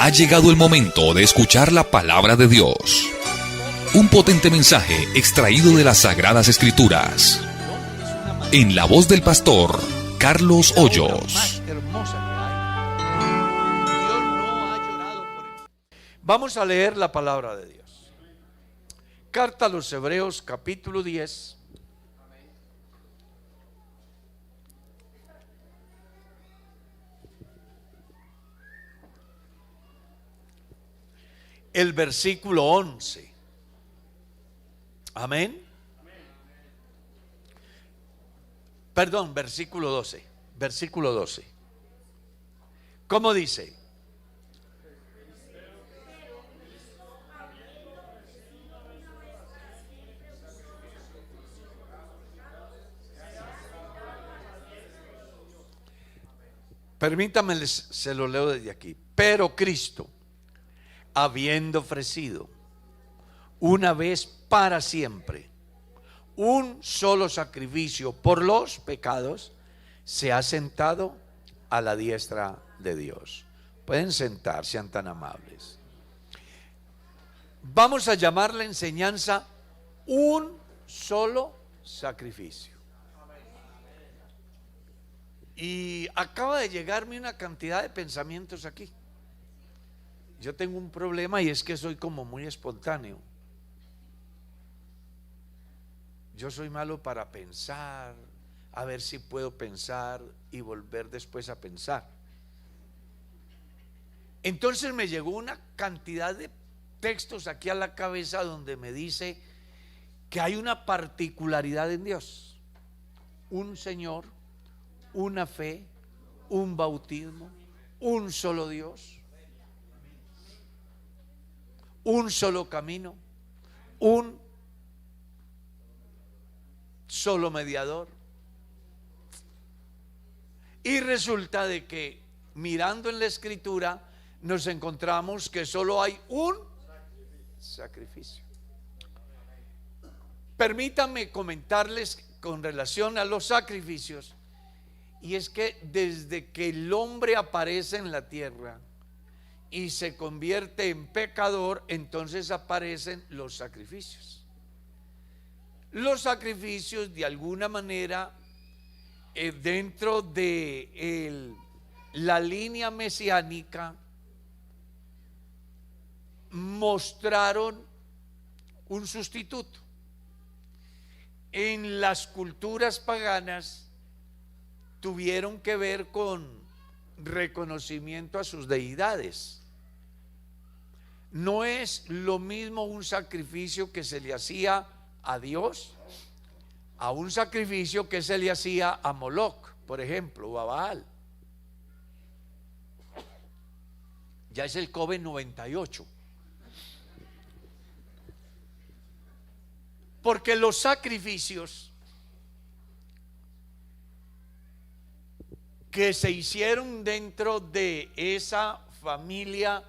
Ha llegado el momento de escuchar la palabra de Dios. Un potente mensaje extraído de las Sagradas Escrituras. En la voz del pastor Carlos Hoyos. Vamos a leer la palabra de Dios. Carta a los Hebreos, capítulo 10. El versículo 11. Amén. Perdón, versículo 12. Versículo 12. ¿Cómo dice? Permítame, se lo leo desde aquí. Pero Cristo, habiendo ofrecido una vez para siempre un solo sacrificio por los pecados, se ha sentado a la diestra de Dios. Pueden sentar, sean tan amables. Vamos a llamar la enseñanza un solo sacrificio. Y acaba de llegarme una cantidad de pensamientos aquí. Yo tengo un problema y es que soy como muy espontáneo. Yo soy malo para pensar, a ver si puedo pensar y volver después a pensar. Entonces me llegó una cantidad de textos aquí a la cabeza donde me dice que hay una particularidad en Dios. Un Señor, una fe, un bautismo, un solo Dios, un solo camino, un solo mediador. Y resulta de que mirando en la escritura nos encontramos que solo hay un sacrificio. Permítanme comentarles con relación a los sacrificios. Y es que desde que el hombre aparece en la tierra y se convierte en pecador, entonces aparecen los sacrificios. Los sacrificios, de alguna manera, dentro de la línea mesiánica, mostraron un sustituto. En las culturas paganas tuvieron que ver con reconocimiento a sus deidades. No es lo mismo un sacrificio que se le hacía a Dios a un sacrificio que se le hacía a Moloch, por ejemplo, o a Baal. Ya es el Coven 98. Porque los sacrificios que se hicieron dentro de esa familia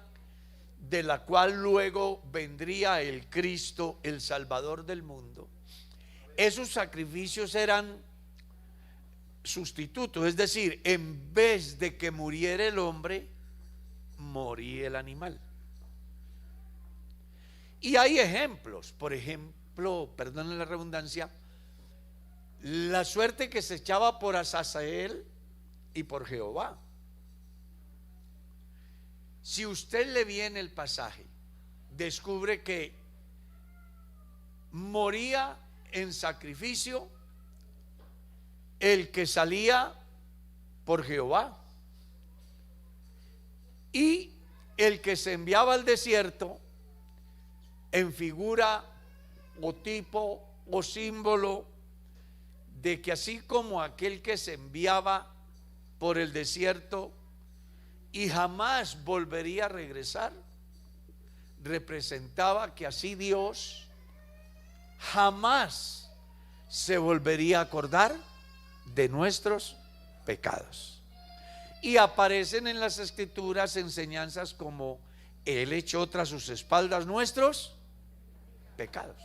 de la cual luego vendría el Cristo, el Salvador del mundo, esos sacrificios eran sustitutos, es decir, en vez de que muriera el hombre, moría el animal. Y hay ejemplos, por ejemplo, perdonen la redundancia, la suerte que se echaba por Azazel y por Jehová. Si usted le viene el pasaje, descubre que moría en sacrificio el que salía por Jehová y el que se enviaba al desierto en figura o tipo o símbolo de que así como aquel que se enviaba por el desierto y jamás volvería a regresar, representaba que así Dios jamás se volvería a acordar de nuestros pecados. Y aparecen en las escrituras enseñanzas como: Él echó tras sus espaldas nuestros pecados,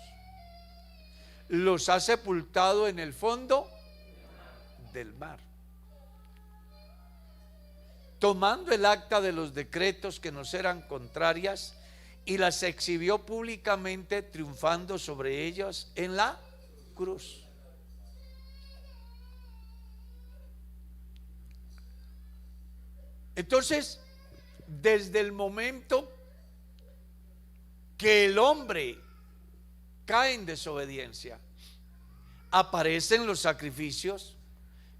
los ha sepultado en el fondo del mar. tomando el acta de los decretos que nos eran contrarias, y las exhibió públicamente, triunfando sobre ellas en la cruz. Entonces, desde el momento que el hombre cae en desobediencia, aparecen los sacrificios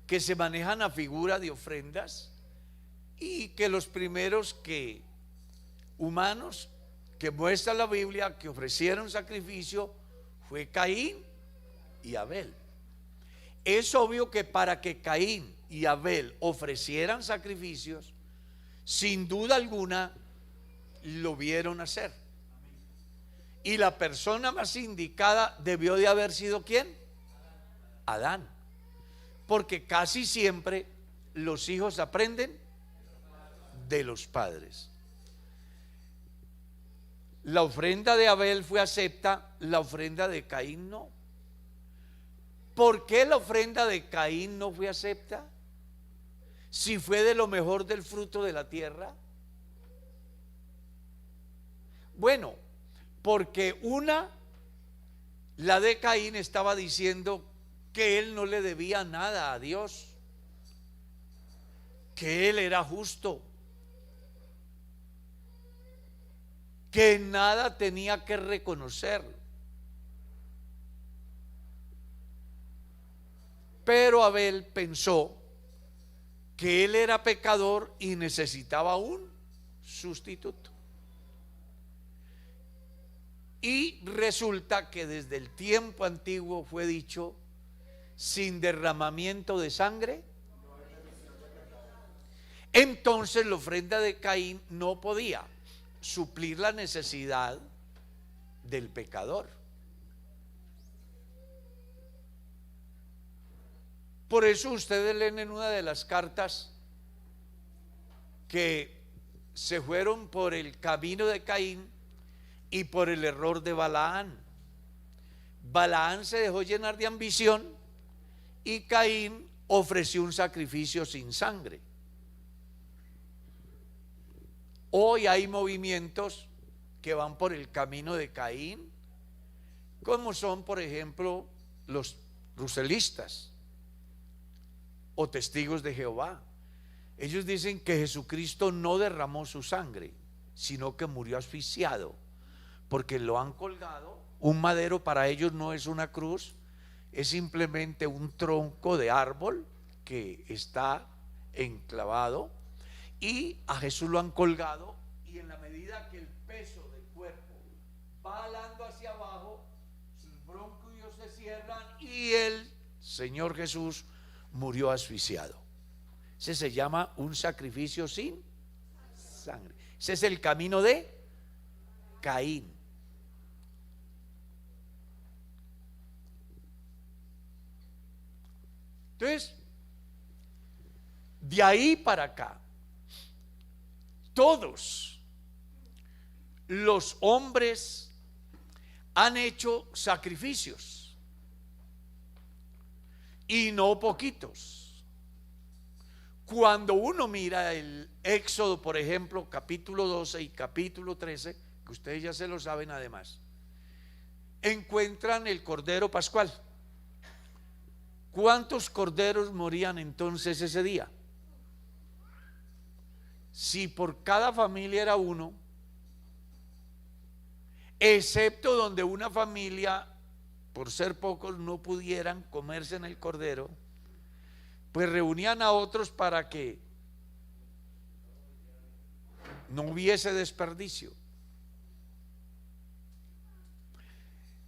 que se manejan a figura de ofrendas, y que los primeros humanos que muestra la Biblia que ofrecieron sacrificio fue Caín y Abel. Es obvio que para que Caín y Abel ofrecieran sacrificios, sin duda alguna lo vieron hacer. Y la persona más indicada debió de haber sido ¿quién? Adán. Porque casi siempre los hijos aprenden de los padres. La ofrenda de Abel fue acepta, la ofrenda de Caín no. ¿Por qué la ofrenda de Caín no fue acepta? Si fue de lo mejor del fruto de la tierra. Bueno, porque la de Caín estaba diciendo que él no le debía nada a Dios, que él era justo, que nada tenía que reconocer. Pero Abel pensó que él era pecador y necesitaba un sustituto. Y resulta que desde el tiempo antiguo fue dicho: sin derramamiento de sangre. Entonces la ofrenda de Caín no podía suplir la necesidad del pecador. Por eso ustedes leen en una de las cartas que se fueron por el camino de Caín y por el error de Balaán. Balaán se dejó llenar de ambición y Caín ofreció un sacrificio sin sangre. Hoy hay movimientos que van por el camino de Caín, como son, por ejemplo, los ruselistas o testigos de Jehová. Ellos dicen que Jesucristo no derramó su sangre, sino que murió asfixiado, porque lo han colgado. Un madero para ellos no es una cruz, es simplemente un tronco de árbol que está enclavado, y a Jesús lo han colgado, y en la medida que el peso del cuerpo va jalando hacia abajo, sus bronquios se cierran y el Señor Jesús murió asfixiado. Ese se llama un sacrificio sin sangre. Ese es el camino de Caín. Entonces, de ahí para acá, todos los hombres han hecho sacrificios, y no poquitos. Cuando uno mira el Éxodo, por ejemplo, capítulo 12 y capítulo 13, que ustedes ya se lo saben además, encuentran el Cordero Pascual. ¿Cuántos corderos morían entonces ese día? Si por cada familia era uno, excepto donde una familia, por ser pocos, no pudieran comerse en el cordero, pues reunían a otros para que no hubiese desperdicio.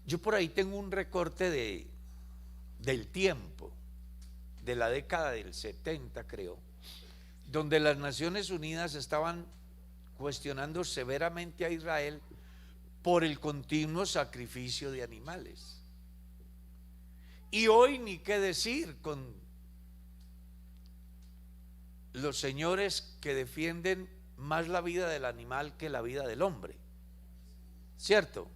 Yo por ahí tengo un recorte del tiempo, de la década del 70, creo, donde las Naciones Unidas estaban cuestionando severamente a Israel por el continuo sacrificio de animales. Y hoy ni qué decir con los señores que defienden más la vida del animal que la vida del hombre, ¿cierto?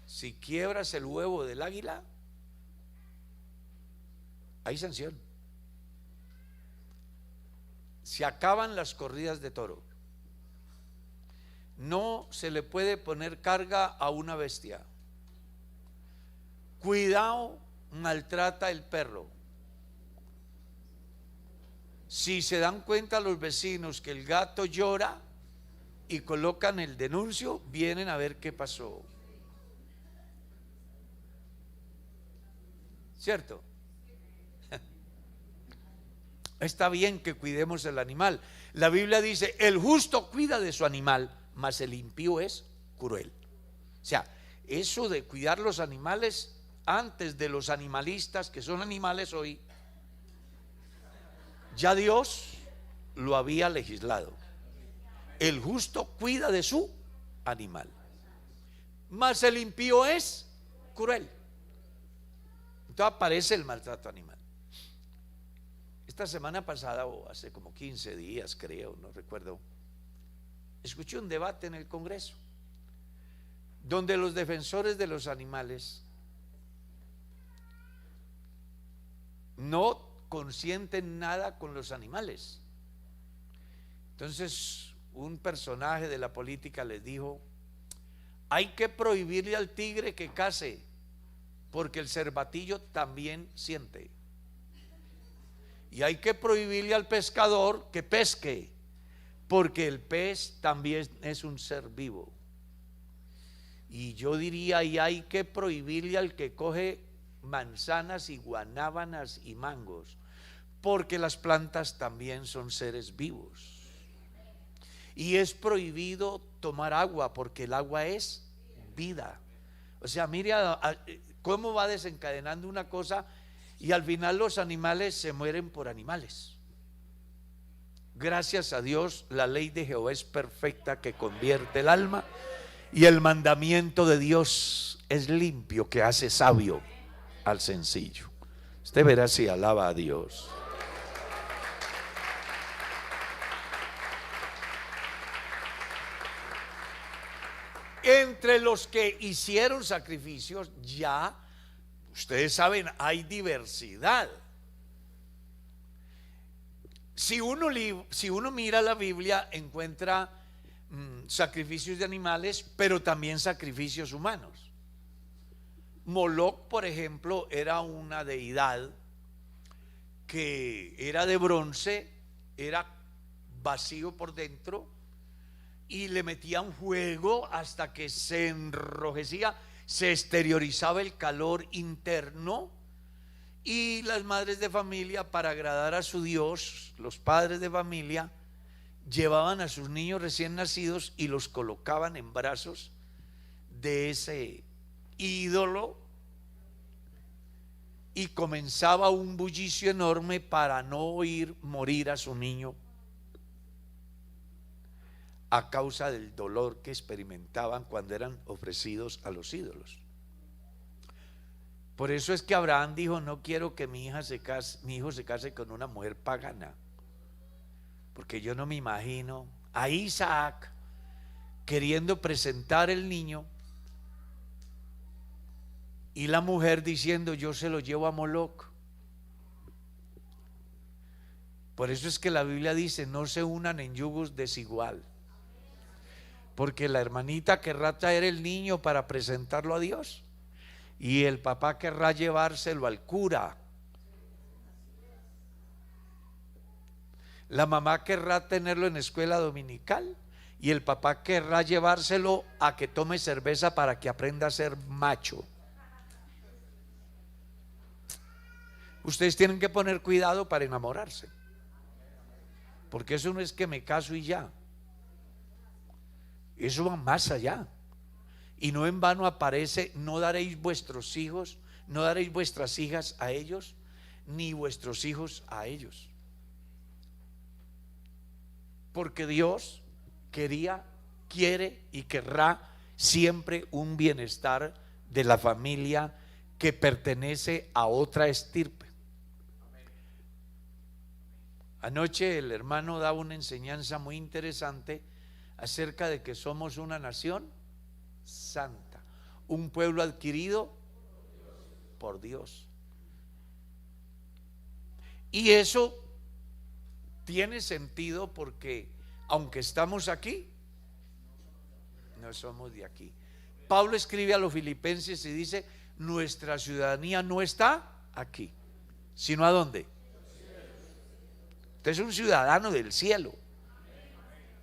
Si quiebras el huevo del águila, hay sanción. se acaban las corridas de toro. No se le puede poner carga a una bestia. Cuidado, maltrata el perro. Si se dan cuenta los vecinos que el gato llora y colocan el denuncio, vienen a ver qué pasó. ¿Cierto? Está bien que cuidemos el animal. La Biblia dice, el justo cuida de su animal, mas el impío es cruel. O sea, eso de cuidar los animales antes de los animalistas, que son animales hoy, ya Dios lo había legislado. El justo cuida de su animal, mas el impío es cruel. Entonces aparece el maltrato animal. Esta semana pasada, o hace como 15 días creo, no recuerdo, escuché un debate en el Congreso donde los defensores de los animales no consienten nada con los animales. Entonces un personaje de la política les dijo: hay que prohibirle al tigre que case, porque el cervatillo también siente. Y hay que prohibirle al pescador que pesque, porque el pez también es un ser vivo. Y yo diría, y hay que prohibirle al que coge manzanas y guanábanas y mangos, porque las plantas también son seres vivos. Y es prohibido tomar agua, porque el agua es vida. O sea, mire cómo va desencadenando una cosa, y al final los animales se mueren por animales. Gracias a Dios, la ley de Jehová es perfecta, que convierte el alma, y el mandamiento de Dios es limpio, que hace sabio al sencillo. Usted verá si alaba a Dios. Entre los que hicieron sacrificios, ya ustedes saben, hay diversidad. Si uno mira la Biblia, encuentra sacrificios de animales, pero también sacrificios humanos. Moloc, por ejemplo, era una deidad que era de bronce, era vacío por dentro, y le metían fuego hasta que se enrojecía, se exteriorizaba el calor interno. Y las madres de familia, para agradar a su Dios, los padres de familia, llevaban a sus niños recién nacidos y los colocaban en brazos de ese ídolo, y comenzaba un bullicio enorme para no oír morir a su niño a causa del dolor que experimentaban cuando eran ofrecidos a los ídolos. Por eso es que Abraham dijo: no quiero que mi hijo se case con una mujer pagana, porque yo no me imagino a Isaac queriendo presentar el niño y la mujer diciendo: yo se lo llevo a Moloc. Por eso es que la Biblia dice: no se unan en yugos desigual, porque la hermanita querrá traer el niño para presentarlo a Dios, y el papá querrá llevárselo al cura. La mamá querrá tenerlo en escuela dominical, y el papá querrá llevárselo a que tome cerveza para que aprenda a ser macho. Ustedes tienen que poner cuidado para enamorarse, porque eso no es que me caso y ya. Eso va más allá. Y no en vano aparece: no daréis vuestros hijos, no daréis vuestras hijas a ellos, ni vuestros hijos a ellos. Porque Dios quiere y querrá siempre un bienestar de la familia que pertenece a otra estirpe. Anoche el hermano daba una enseñanza muy interesante acerca de que somos una nación santa, un pueblo adquirido por Dios. Y eso tiene sentido porque aunque estamos aquí, no somos de aquí. Pablo escribe a los filipenses y dice: nuestra ciudadanía no está aquí, sino ¿a dónde? Usted es un ciudadano del cielo.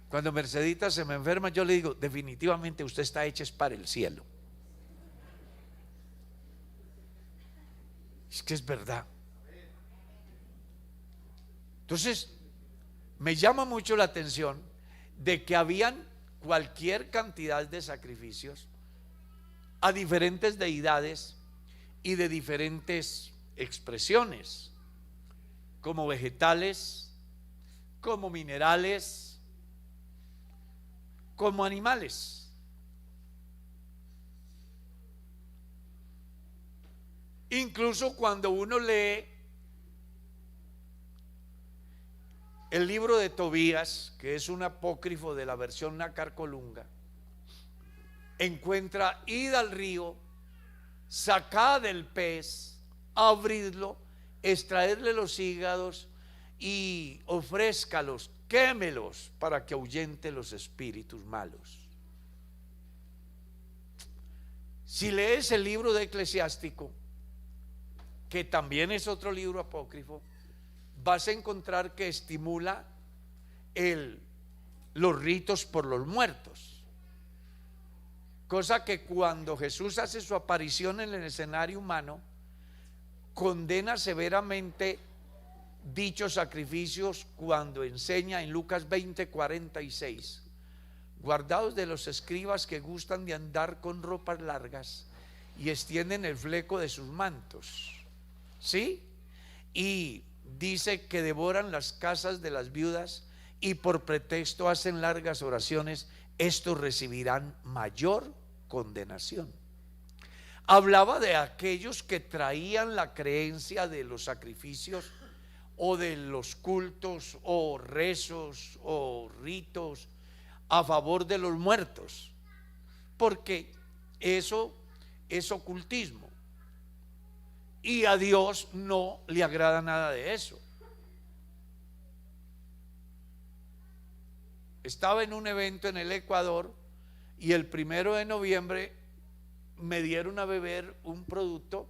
Cuando Mercedita se me enferma, yo le digo: definitivamente usted está hecha es para el cielo. Es que es verdad. Entonces, me llama mucho la atención de que habían cualquier cantidad de sacrificios a diferentes deidades y de diferentes expresiones, como vegetales, como minerales, como animales. Incluso cuando uno lee el libro de Tobías, que es un apócrifo de la versión Nácar Colunga, encuentra: id al río, sacad el pez, abridlo, extraedle los hígados y ofrézcalos, quémelos para que ahuyente los espíritus malos. Si lees el libro de Eclesiástico, que también es otro libro apócrifo, vas a encontrar que estimula los ritos por los muertos, cosa que cuando Jesús hace su aparición en el escenario humano, condena severamente dichos sacrificios cuando enseña en Lucas 20:46: guardaos de los escribas que gustan de andar con ropas largas y extienden el fleco de sus mantos, ¿sí? Y dice que devoran las casas de las viudas y por pretexto hacen largas oraciones, estos recibirán mayor condenación. Hablaba de aquellos que traían la creencia de los sacrificios o de los cultos o rezos o ritos a favor de los muertos, porque eso es ocultismo y a Dios no le agrada nada de eso. Estaba en un evento en el Ecuador y el 1 de noviembre me dieron a beber un producto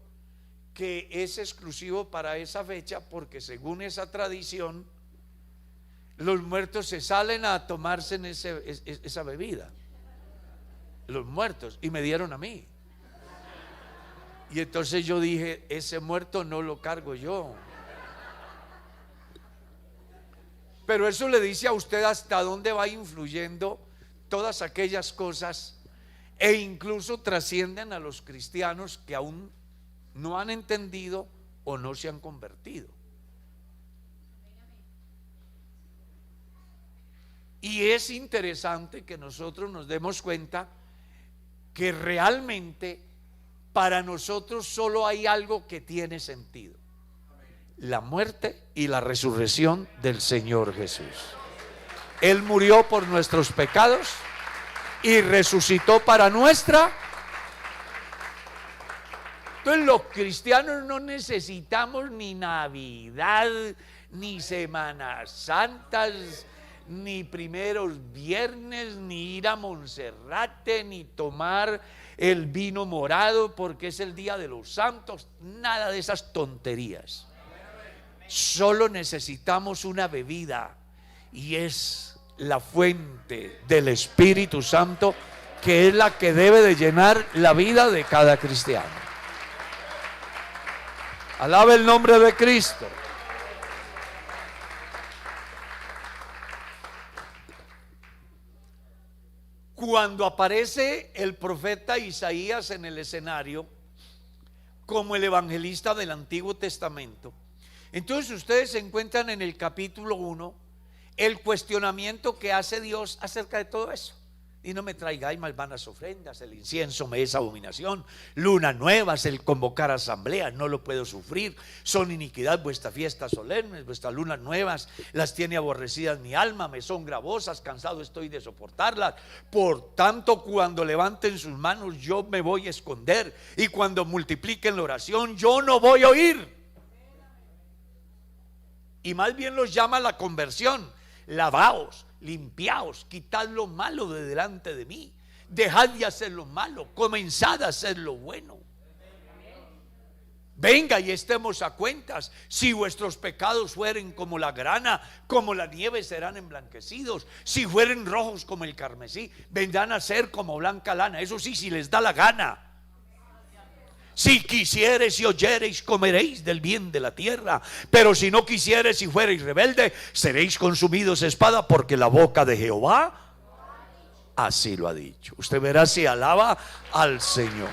que es exclusivo para esa fecha, porque según esa tradición los muertos se salen a tomarse en esa bebida, los muertos, y me dieron a mí. Y entonces yo dije: ese muerto no lo cargo yo. Pero eso le dice a usted hasta dónde va influyendo todas aquellas cosas, e incluso trascienden a los cristianos que aún no han entendido o no se han convertido. Y es interesante que nosotros nos demos cuenta que realmente para nosotros solo hay algo que tiene sentido: la muerte y la resurrección del Señor Jesús. Él murió por nuestros pecados y resucitó para nuestra. Entonces los cristianos no necesitamos ni Navidad, ni Semanas Santas, ni primeros viernes, ni ir a Monserrate, ni tomar el vino morado porque es el día de los santos, nada de esas tonterías. Solo necesitamos una bebida, y es la fuente del Espíritu Santo, que es la que debe de llenar la vida de cada cristiano. Alaba el nombre de Cristo. Cuando aparece el profeta Isaías en el escenario como el evangelista del Antiguo Testamento, entonces ustedes se encuentran en el capítulo 1 el cuestionamiento que hace Dios acerca de todo eso. Y no me traigáis más vanas ofrendas, el incienso me es abominación, lunas nuevas, el convocar asambleas, no lo puedo sufrir, son iniquidad vuestras fiestas solemnes, vuestras lunas nuevas, las tiene aborrecidas mi alma, me son gravosas, cansado estoy de soportarlas. Por tanto, cuando levanten sus manos, yo me voy a esconder, y cuando multipliquen la oración, yo no voy a oír. y más bien los llama a la conversión. Lavaos, limpiaos, quitad lo malo de delante de mí, dejad de hacer lo malo, comenzad a hacer lo bueno. Venga y estemos a cuentas. Si vuestros pecados fueren como la grana, como la nieve serán emblanquecidos. Si fueren rojos como el carmesí, vendrán a ser como blanca lana. Eso sí, si les da la gana. Si quisiereis y oyereis, comeréis del bien de la tierra. Pero si no quisiereis y fuereis rebelde, seréis consumidos a espada, porque la boca de Jehová así lo ha dicho. Usted verá si alaba al Señor.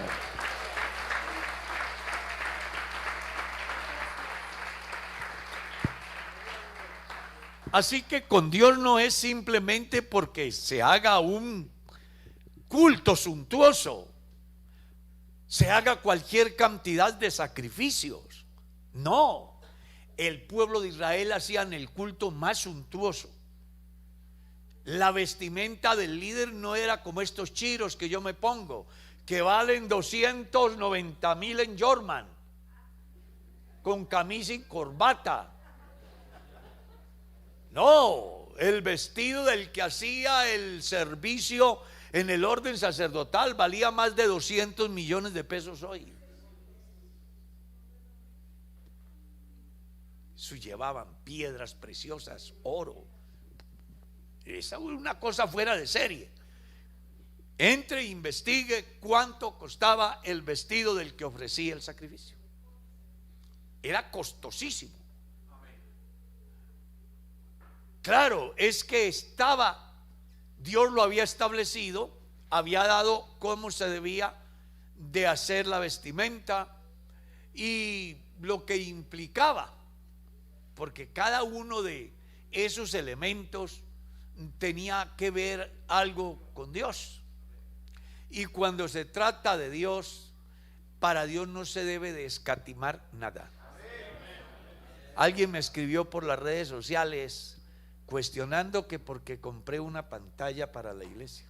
Así que con Dios no es simplemente porque se haga un culto suntuoso, se haga cualquier cantidad de sacrificios. No, el pueblo de Israel hacían el culto más suntuoso. La vestimenta del líder no era como estos chiros que yo me pongo, que valen 290,000 en Jorman, con camisa y corbata. No, el vestido del que hacía el servicio en el orden sacerdotal valía más de 200 millones de pesos hoy. Eso llevaban piedras preciosas, oro. Esa es una cosa fuera de serie. Entre e investigue cuánto costaba el vestido del que ofrecía el sacrificio. Era costosísimo. Claro, es que Dios lo había establecido, había dado cómo se debía de hacer la vestimenta y lo que implicaba, porque cada uno de esos elementos tenía que ver algo con Dios. Y cuando se trata de Dios, para Dios no se debe de escatimar nada. Alguien me escribió por las redes sociales cuestionando que porque compré una pantalla para la iglesia.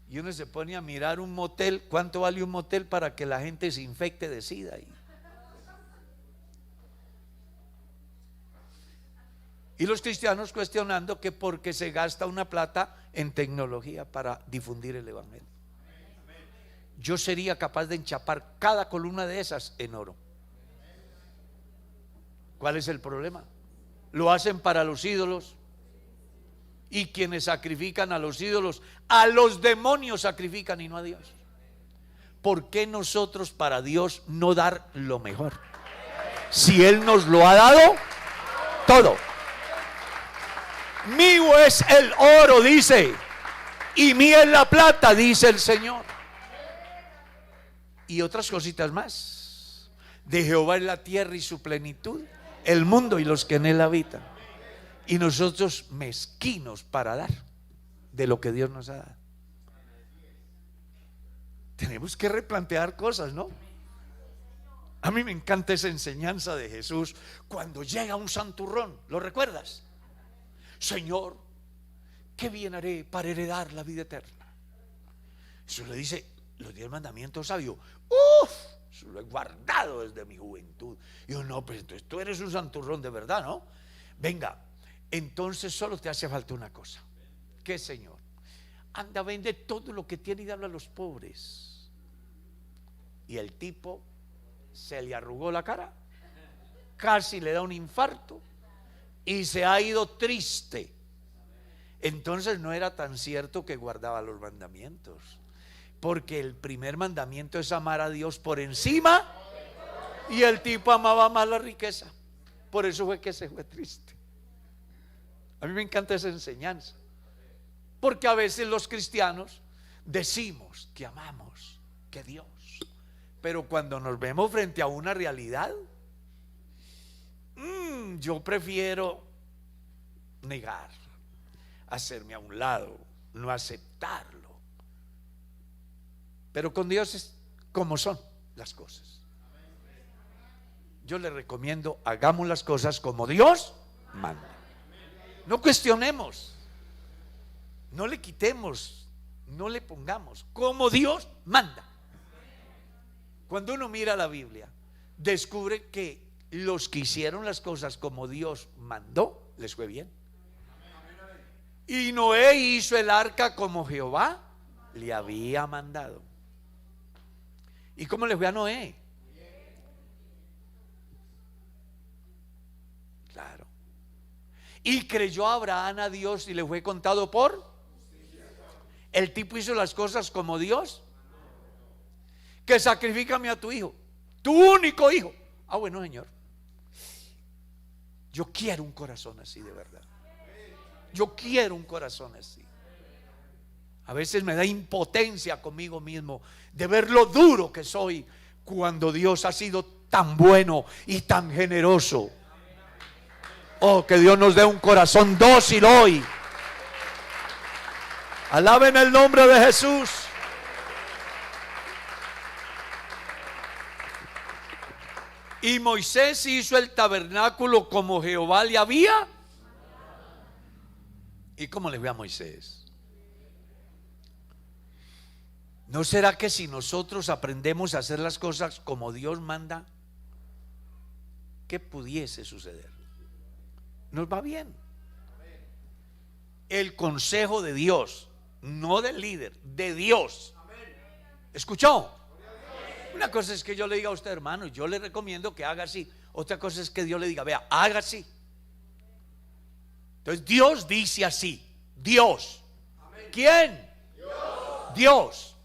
Y uno se pone a mirar un motel. ¿Cuánto vale un motel para que la gente se infecte de SIDA ahí? Y los cristianos cuestionando que porque se gasta una plata en tecnología para difundir el evangelio. Yo sería capaz de enchapar cada columna de esas en oro. ¿Cuál es el problema? Lo hacen para los ídolos, y quienes sacrifican a los ídolos, a los demonios sacrifican y no a Dios. ¿Por qué nosotros para Dios no dar lo mejor? Si Él nos lo ha dado todo. Mío es el oro, dice, y mía es la plata, dice el Señor. Y otras cositas más. De Jehová es la tierra y su plenitud, el mundo y los que en él habitan. Y nosotros mezquinos para dar de lo que Dios nos ha dado. Tenemos que replantear cosas, ¿no? A mí me encanta esa enseñanza de Jesús cuando llega un santurrón. ¿Lo recuerdas? Señor, ¿qué bien haré para heredar la vida eterna? Eso le dice los 10 mandamientos sabios. ¡Uf! Eso lo he guardado desde mi juventud. Y yo, no, pues entonces tú eres un santurrón de verdad, ¿no? Venga, entonces solo te hace falta una cosa. ¿Qué, Señor? Anda, vende todo lo que tiene y dale a los pobres. Y el tipo se le arrugó la cara, casi le da un infarto y se ha ido triste. Entonces no era tan cierto que guardaba los mandamientos, porque el primer mandamiento es amar a Dios por encima, y el tipo amaba más la riqueza. Por eso fue que se fue triste. A mí me encanta esa enseñanza, porque a veces los cristianos decimos que amamos, que Dios, pero cuando nos vemos frente a una realidad, yo prefiero negar, hacerme a un lado, no aceptarlo. Pero con Dios es como son las cosas. Yo le recomiendo, hagamos las cosas como Dios manda. No cuestionemos, no le quitemos, no le pongamos, como Dios manda. Cuando uno mira la Biblia, descubre que los que hicieron las cosas como Dios mandó, les fue bien. Y Noé hizo el arca como Jehová le había mandado. ¿Y cómo le fue a Noé? Claro. Y creyó Abraham a Dios y le fue contado por. El tipo hizo las cosas como Dios. Que sacrifícame a tu hijo, tu único hijo. Ah, bueno, Señor, yo quiero un corazón así de verdad. Yo quiero un corazón así. A veces me da impotencia conmigo mismo de ver lo duro que soy cuando Dios ha sido tan bueno y tan generoso. Oh, que Dios nos dé un corazón dócil hoy. Alaben el nombre de Jesús. Y Moisés hizo el tabernáculo como Jehová le había. ¿Y cómo le ve a Moisés? ¿No será que si nosotros aprendemos a hacer las cosas como Dios manda, qué pudiese suceder? Nos va bien. El consejo de Dios, no del líder, de Dios. ¿Escuchó? Una cosa es que yo le diga a usted, hermano, yo le recomiendo que haga así. Otra cosa es que Dios le diga, vea, haga así. Entonces Dios dice así. Dios. ¿Quién? Dios.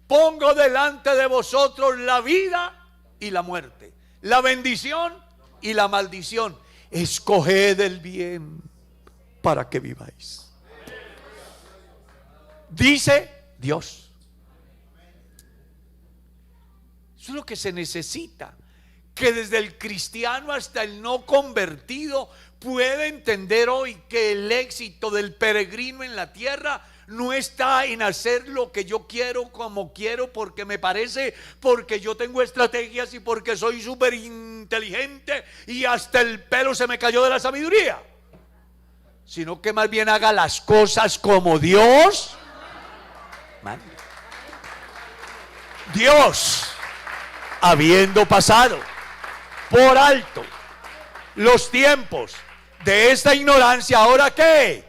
Pongo delante de vosotros la vida y la muerte, la bendición y la maldición. Escoged el bien para que viváis. Dice Dios. Eso es lo que se necesita, que desde el cristiano hasta el no convertido puede entender hoy que el éxito del peregrino en la tierra no está en hacer lo que yo quiero como quiero, porque me parece, porque yo tengo estrategias y porque soy súper inteligente y hasta el pelo se me cayó de la sabiduría, sino que más bien haga las cosas como Dios manda. Dios, habiendo pasado por alto los tiempos de esta ignorancia, ¿ahora qué?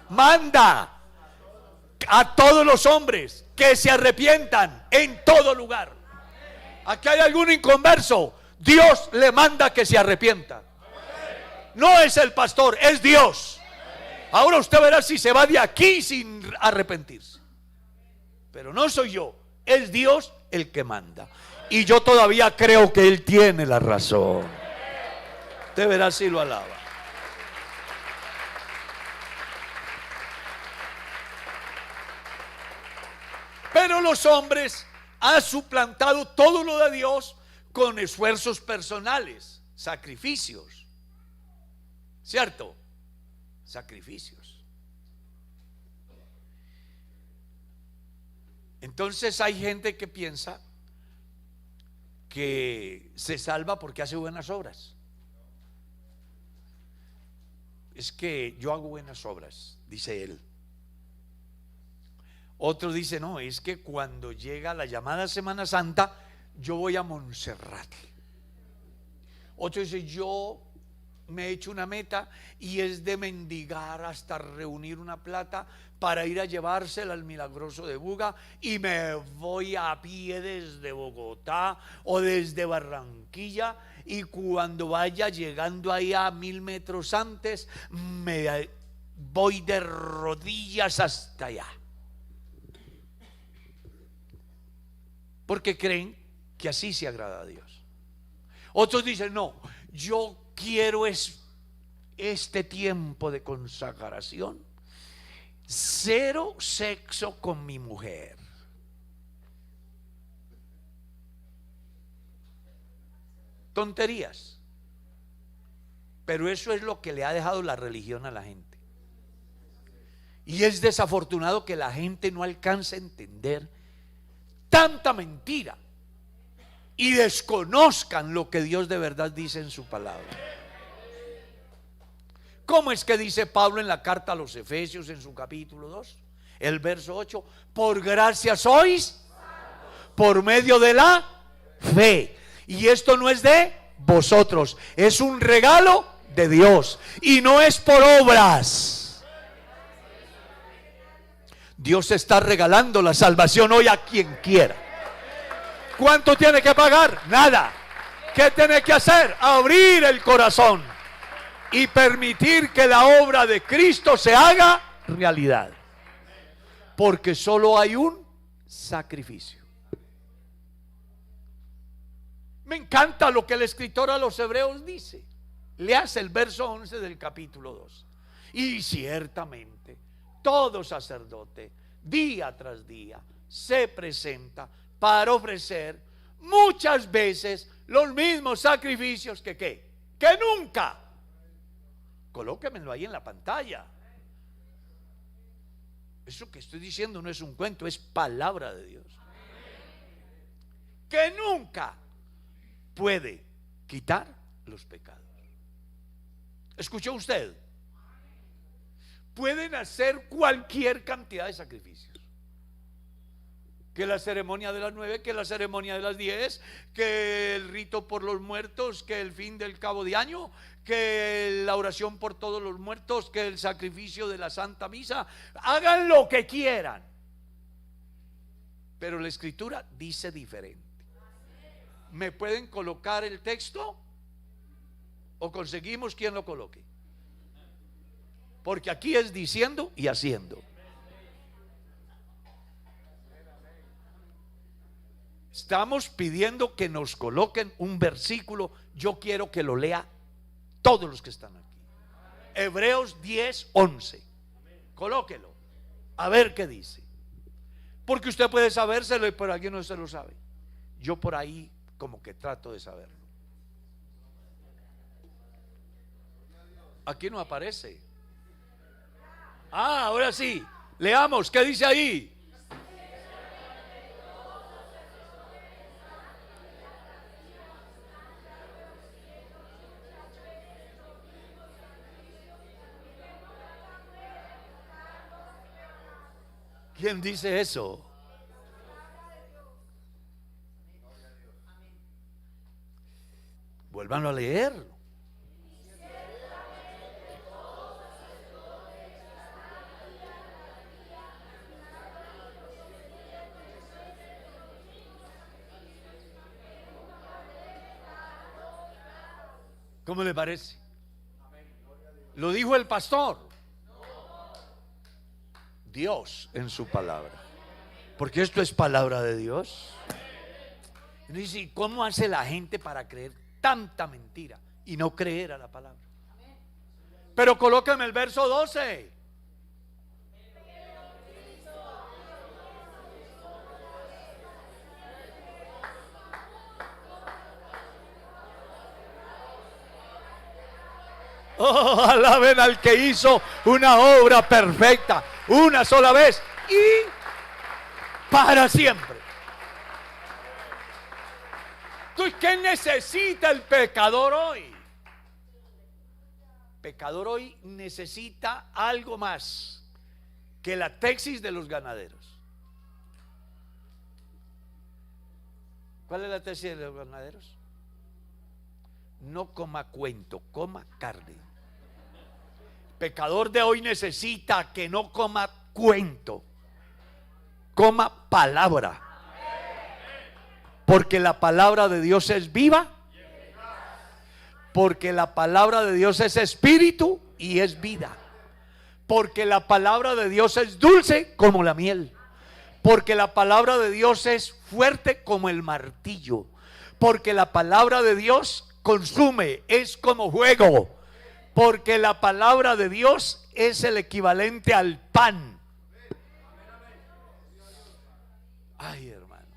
Manda a todos los hombres que se arrepientan en todo lugar. Aquí hay algún inconverso, Dios le manda que se arrepienta. No es el pastor, es Dios. Ahora usted verá si se va de aquí sin arrepentirse. Pero no soy yo, es Dios el que manda. Y yo todavía creo que Él tiene la razón. Usted verá si lo alaba. Pero los hombres han suplantado todo lo de Dios con esfuerzos personales, sacrificios. ¿Cierto? Sacrificios. Entonces hay gente que piensa que se salva porque hace buenas obras. Es que yo hago buenas obras, dice él. Otro dice, no, es que cuando llega la llamada Semana Santa, yo voy a Montserrat. Otro dice, yo me he hecho una meta y es de mendigar hasta reunir una plata para ir a llevársela al Milagroso de Buga, y me voy a pie desde Bogotá o desde Barranquilla, y cuando vaya llegando ahí a 1000 metros antes, me voy de rodillas hasta allá, porque creen que así se agrada a Dios. Otros dicen, no, yo quiero este tiempo de consagración, cero sexo con mi mujer. Tonterías. Pero eso es lo que le ha dejado la religión a la gente. Y es desafortunado que la gente no alcance a entender tanta mentira y desconozcan lo que Dios de verdad dice en su palabra. ¿Cómo es que dice Pablo en la carta a los Efesios en su capítulo 2, el verso 8? Por gracia sois por medio de la fe, Y esto no es de vosotros, es un regalo de Dios y no es por obras. Dios está regalando la salvación hoy a quien quiera. ¿Cuánto tiene que pagar? Nada. ¿Qué tiene que hacer? Abrir el corazón y permitir que la obra de Cristo se haga realidad. Porque solo hay un sacrificio. Me encanta lo que el escritor a los Hebreos dice. Leas el verso 11 del capítulo 2. Y ciertamente todo sacerdote día tras día se presenta para ofrecer muchas veces los mismos sacrificios que nunca. Colóquemelo ahí en la pantalla. Eso que estoy diciendo no es un cuento, es palabra de Dios. Que nunca puede quitar los pecados. ¿Escuchó usted? Pueden hacer cualquier cantidad de sacrificios. Que la ceremonia de las 9, que la ceremonia de las 10, que el rito por los muertos, que el fin del cabo de año, que la oración por todos los muertos, que el sacrificio de la Santa Misa. Hagan lo que quieran. Pero la Escritura dice diferente. ¿Me pueden colocar el texto? ¿O conseguimos quien lo coloque? Porque aquí es diciendo y haciendo. Estamos pidiendo que nos coloquen un versículo. Yo quiero que lo lea todos los que están aquí. Hebreos 10:11. Colóquelo. A ver qué dice. Porque usted puede sabérselo y por alguien no se lo sabe. Yo por ahí como que trato de saberlo. Aquí no aparece. Ah, ahora sí. Leamos, ¿qué dice ahí? ¿Quién dice eso? Vuélvanlo a leer. ¿Cómo le parece? Lo dijo el pastor. Dios en su palabra. Porque esto es palabra de Dios. Y dice, ¿cómo hace la gente para creer tanta mentira y no creer a la palabra? Pero colócame el verso 12. Oh, alaben al que hizo una obra perfecta una sola vez y para siempre. Entonces, ¿qué necesita el pecador hoy? El pecador hoy necesita algo más que la tesis de los ganaderos. ¿Cuál es la tesis de los ganaderos? No coma cuento, coma carne. Pecador de hoy necesita que no coma cuento, coma palabra. Porque la palabra de Dios es viva. Porque la palabra de Dios es espíritu y es vida. Porque la palabra de Dios es dulce como la miel. Porque la palabra de Dios es fuerte como el martillo. Porque la palabra de Dios consume, es como fuego. Porque la palabra de Dios es el equivalente al pan. Ay, hermano,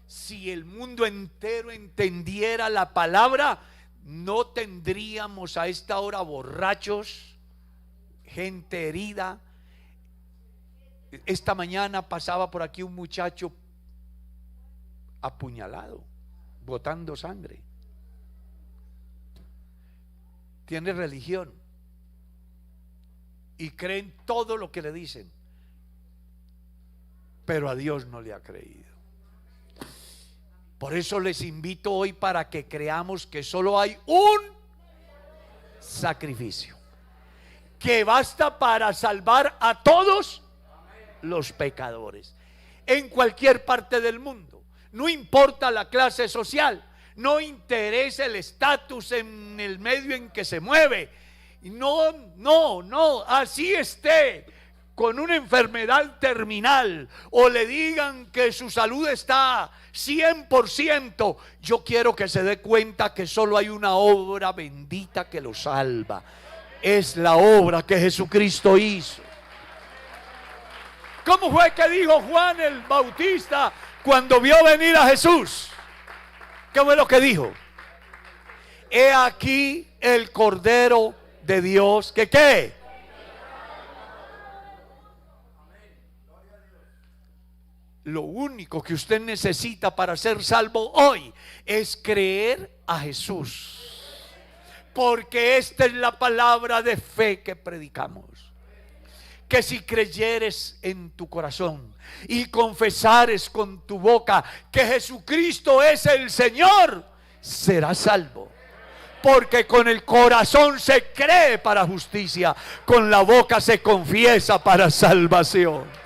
si el mundo entero entendiera la palabra, no tendríamos a esta hora borrachos, gente herida. Esta mañana pasaba por aquí un muchacho apuñalado, botando sangre. Tiene religión y creen todo lo que le dicen, pero a Dios no le ha creído. Por eso les invito hoy para que creamos que solo hay un sacrificio que basta para salvar a todos los pecadores en cualquier parte del mundo. No importa la clase social, no interesa el estatus en el medio en que se mueve. No, así esté con una enfermedad terminal o le digan que su salud está 100%, yo quiero que se dé cuenta que solo hay una obra bendita que lo salva. Es la obra que Jesucristo hizo. ¿Cómo fue que dijo Juan el Bautista cuando vio venir a Jesús? ¿Qué fue lo que dijo? He aquí el Cordero de Dios, ¿que qué? Lo único que usted necesita para ser salvo hoy es creer a Jesús, porque esta es la palabra de fe que predicamos. Que si creyeres en tu corazón y confesares con tu boca que Jesucristo es el Señor, serás salvo. Porque con el corazón se cree para justicia, con la boca se confiesa para salvación.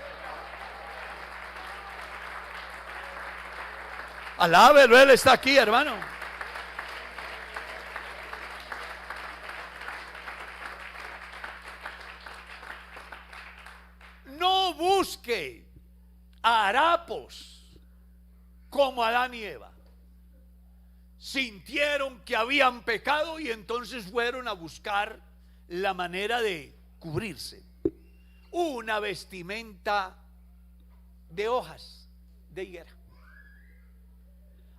Alábelo, Él está aquí, hermano. No busque a harapos como Adán y Eva. Sintieron que habían pecado y entonces fueron a buscar la manera de cubrirse. Una vestimenta de hojas de higuera.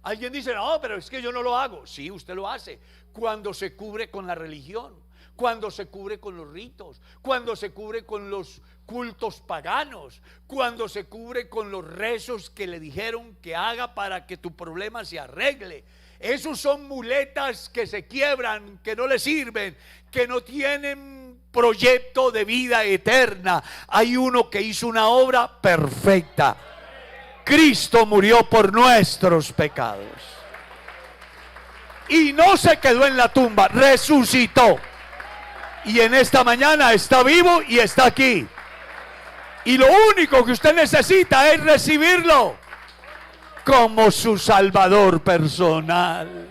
Alguien dice, no, pero es que yo no lo hago. Sí, usted lo hace cuando se cubre con la religión, cuando se cubre con los ritos, cuando se cubre con los cultos paganos, cuando se cubre con los rezos que le dijeron que haga para que tu problema se arregle. Esos son muletas que se quiebran, que no le sirven, que no tienen proyecto de vida eterna. Hay uno que hizo una obra perfecta. Cristo murió por nuestros pecados y no se quedó en la tumba, resucitó y en esta mañana está vivo y está aquí. Y lo único que usted necesita es recibirlo como su Salvador personal.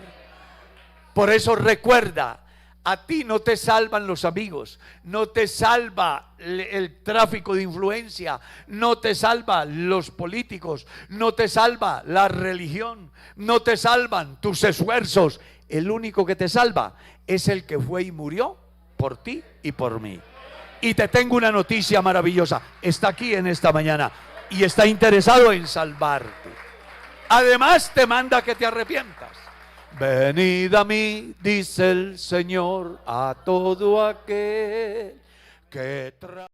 Por eso recuerda, a ti no te salvan los amigos, no te salva el tráfico de influencia, no te salva los políticos, no te salva la religión, no te salvan tus esfuerzos. El único que te salva es el que fue y murió por ti y por mí. Y te tengo una noticia maravillosa, está aquí en esta mañana y está interesado en salvarte. Además te manda que te arrepientas. Venid a mí, dice el Señor, a todo aquel que trae